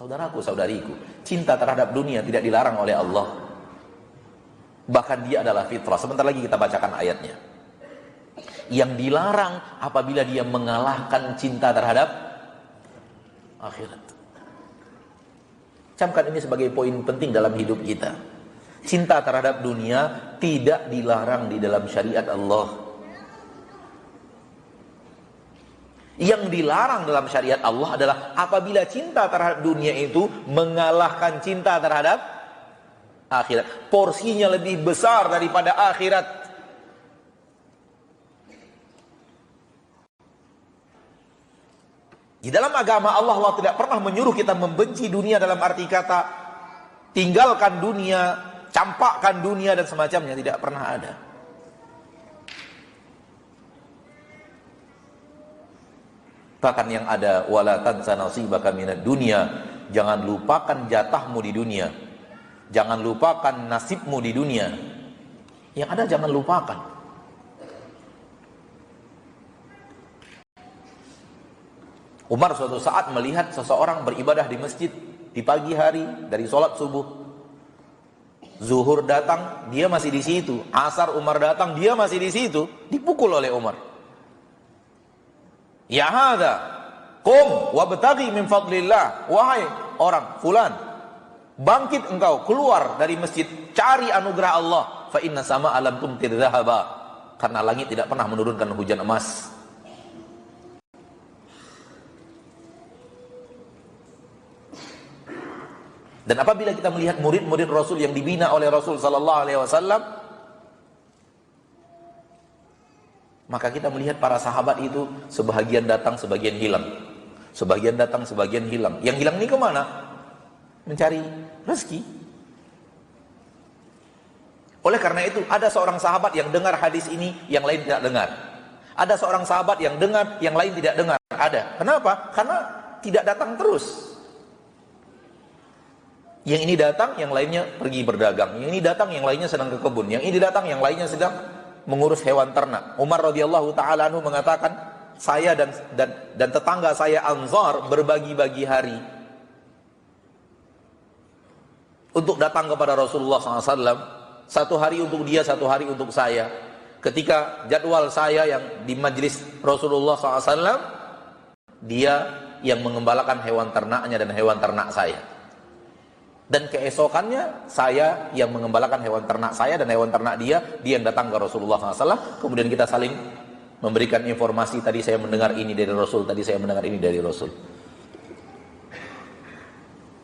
Saudaraku, saudariku, cinta terhadap dunia tidak dilarang oleh Allah. Bahkan dia adalah fitrah. Sebentar lagi kita bacakan ayatnya. Yang dilarang apabila dia mengalahkan cinta terhadap akhirat. Camkan ini sebagai poin penting dalam hidup kita. Cinta terhadap dunia tidak dilarang di dalam syariat Allah. Yang dilarang dalam syariat Allah adalah apabila cinta terhadap dunia itu mengalahkan cinta terhadap akhirat. Porsinya lebih besar daripada akhirat. Di dalam agama Allah, Allah tidak pernah menyuruh kita membenci dunia dalam arti kata tinggalkan dunia, campakkan dunia dan semacamnya. Tidak pernah ada. Bahkan yang ada wala tansa nasibaka minad dunya, jangan lupakan jatahmu di dunia. Jangan lupakan nasibmu di dunia. Yang ada jangan lupakan. Umar suatu saat melihat seseorang beribadah di masjid di pagi hari dari sholat subuh. Zuhur datang, dia masih di situ. Asar Umar datang, dia masih di situ. Dipukul oleh Umar. Ya hadza, qum wabtaghi min fadlillah. Wahai orang fulan, bangkit engkau, keluar dari masjid, cari anugerah Allah. Fa inna sama alam tumtir dhahaba. Karena langit tidak pernah menurunkan hujan emas. Dan apabila kita melihat murid-murid Rasul yang dibina oleh Rasul sallallahu alaihi wasallam, maka kita melihat para sahabat itu sebahagian datang, sebagian hilang. Sebagian datang, sebagian hilang. Yang hilang ini kemana? Mencari rezeki. Oleh karena itu, ada seorang sahabat yang dengar hadis ini, yang lain tidak dengar. Ada seorang sahabat yang dengar, yang lain tidak dengar. Ada. Kenapa? Karena tidak datang terus. Yang ini datang, yang lainnya pergi berdagang. Yang ini datang, yang lainnya sedang ke kebun. Yang ini datang, yang lainnya sedang mengurus hewan ternak. Umar radhiyallahu taala anhu mengatakan, saya dan tetangga saya Ansar berbagi-bagi hari untuk datang kepada Rasulullah SAW. Satu hari untuk dia, satu hari untuk saya. Ketika jadwal saya yang di majlis Rasulullah SAW, dia yang mengembalakan hewan ternaknya dan hewan ternak saya. Dan keesokannya saya yang mengembalakan hewan ternak saya dan hewan ternak dia yang datang ke Rasulullah SAW. Kemudian kita saling memberikan informasi, tadi saya mendengar ini dari Rasul, tadi saya mendengar ini dari Rasul.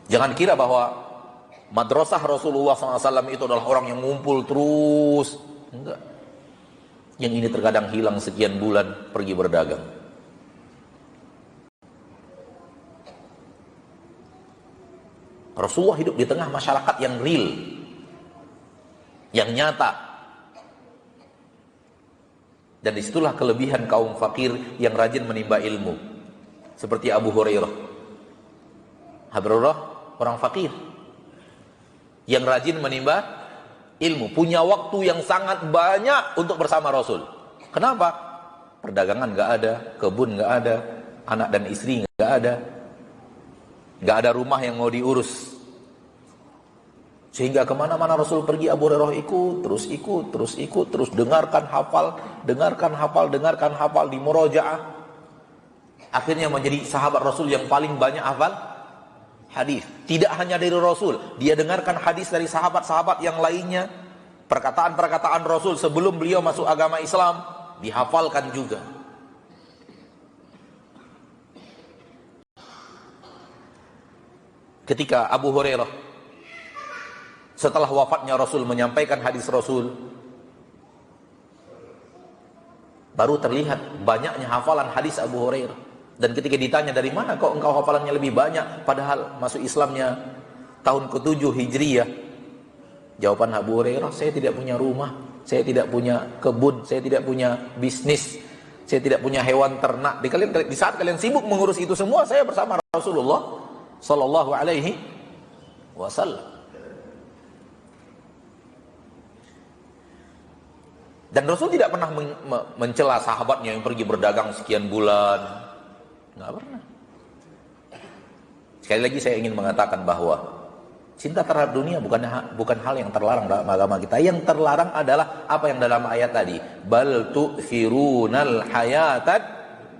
Jangan kira bahwa madrasah Rasulullah SAW itu adalah orang yang ngumpul terus. Enggak. Yang ini terkadang hilang sekian bulan pergi berdagang. Rasulullah hidup di tengah masyarakat yang real, yang nyata. Dan disitulah kelebihan kaum fakir yang rajin menimba ilmu. Seperti Abu Hurairah. Abu Hurairah orang fakir yang rajin menimba ilmu, punya waktu yang sangat banyak untuk bersama Rasul. Kenapa? Perdagangan gak ada, kebun gak ada, anak dan istri gak ada, gak ada rumah yang mau diurus. Sehingga kemana-mana Rasul pergi, Abu Hurairah ikut, terus dengarkan hafal, di murojaah. Akhirnya menjadi sahabat Rasul yang paling banyak hafal hadis. Tidak hanya dari Rasul, dia dengarkan hadis dari sahabat-sahabat yang lainnya. Perkataan-perkataan Rasul sebelum beliau masuk agama Islam dihafalkan juga. Ketika Abu Hurairah setelah wafatnya Rasul menyampaikan hadis Rasul, baru terlihat banyaknya hafalan hadis Abu Hurairah. Dan ketika ditanya, dari mana kok engkau hafalannya lebih banyak, padahal masuk Islamnya tahun ke-7 Hijriyah? Jawaban Abu Hurairah, saya tidak punya rumah, saya tidak punya kebun, saya tidak punya bisnis, saya tidak punya hewan ternak. Di saat kalian sibuk mengurus itu semua, saya bersama Rasulullah sallallahu alaihi wasallam. Dan Rasul tidak pernah mencela sahabatnya yang pergi berdagang sekian bulan. Nggak pernah. Sekali lagi saya ingin mengatakan bahwa cinta terhadap dunia bukan hal yang terlarang dalam agama kita. Yang terlarang adalah apa yang dalam ayat tadi. Bal tu'thirunal hayatad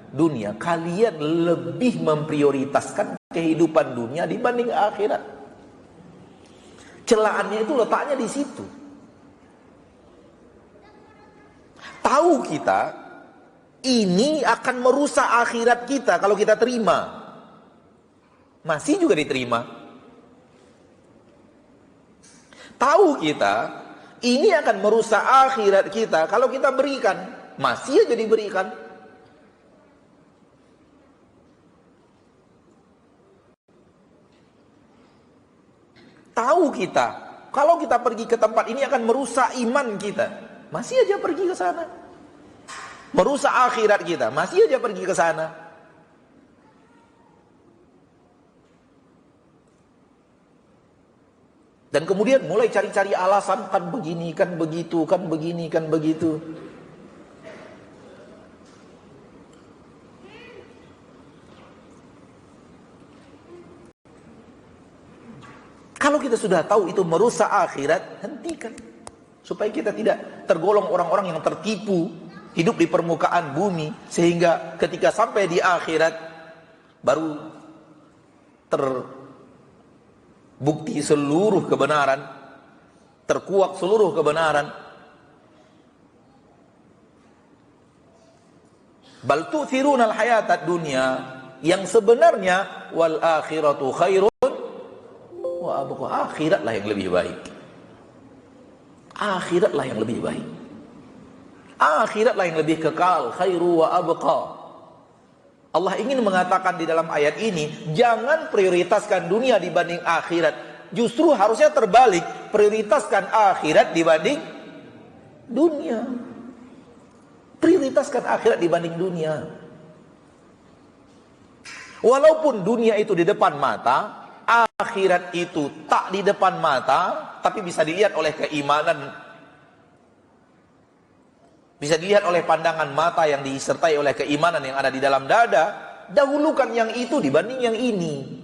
dunia. Kalian lebih memprioritaskan kehidupan dunia dibanding akhirat. Celaannya itu letaknya di situ. Tahu kita ini akan merusak akhirat kita kalau kita terima. Masih juga diterima. Tahu kita ini akan merusak akhirat kita kalau kita berikan. Masih aja diberikan. Tahu kita kalau kita pergi ke tempat ini akan merusak iman kita. Masih aja pergi ke sana. Merusak akhirat kita. Masih aja pergi ke sana. Dan kemudian mulai cari-cari alasan, kan begini, kan begitu, kan begini, kan begitu. Kalau kita sudah tahu itu merusak akhirat, hentikan. Supaya kita tidak tergolong orang-orang yang tertipu, hidup di permukaan bumi, sehingga ketika sampai di akhirat, baru bukti seluruh kebenaran, terkuak seluruh kebenaran. Bal tu'thirunal hayatad dunya, yang sebenarnya wal akhiratu khairun wa abqa. Akhiratlah yang lebih baik. Akhiratlah yang lebih baik. Akhiratlah yang lebih kekal, khairu wa abqa. Allah ingin mengatakan di dalam ayat ini, jangan prioritaskan dunia dibanding akhirat. Justru harusnya terbalik, prioritaskan akhirat dibanding dunia. Prioritaskan akhirat dibanding dunia. Walaupun dunia itu di depan mata, akhirat itu tak di depan mata, tapi bisa dilihat oleh keimanan, bisa dilihat oleh pandangan mata yang disertai oleh keimanan yang ada di dalam dada. Dahulukan yang itu dibanding yang ini.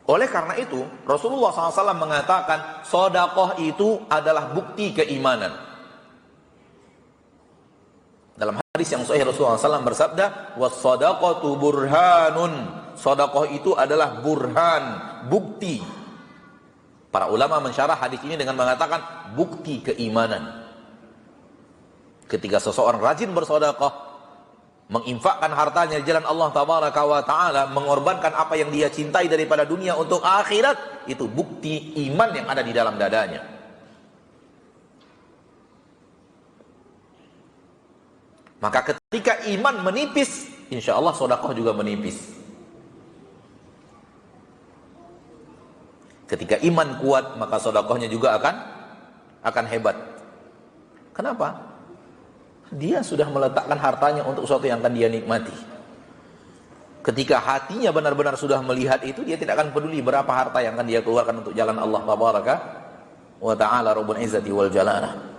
Oleh karena itu Rasulullah SAW mengatakan sedekah itu adalah bukti keimanan. Dalam hadis yang sahih Rasulullah SAW bersabda, was-shadaqatu burhanun. Sedekah itu adalah burhan, bukti. Para ulama mensyarah hadis ini dengan mengatakan bukti keimanan. Ketika seseorang rajin bersedekah, menginfakkan hartanya di jalan Allah Tabaraka wa Ta'ala, mengorbankan apa yang dia cintai daripada dunia untuk akhirat, itu bukti iman yang ada di dalam dadanya. Maka ketika iman menipis, insya Allah sedekah juga menipis. Ketika iman kuat, maka sedekahnya juga akan hebat. Kenapa? Dia sudah meletakkan hartanya untuk sesuatu yang akan dia nikmati. Ketika hatinya benar-benar sudah melihat itu, dia tidak akan peduli berapa harta yang akan dia keluarkan untuk jalan Allah Tabaraka wa Ta'ala Rabbul Izzati wal Jalalah.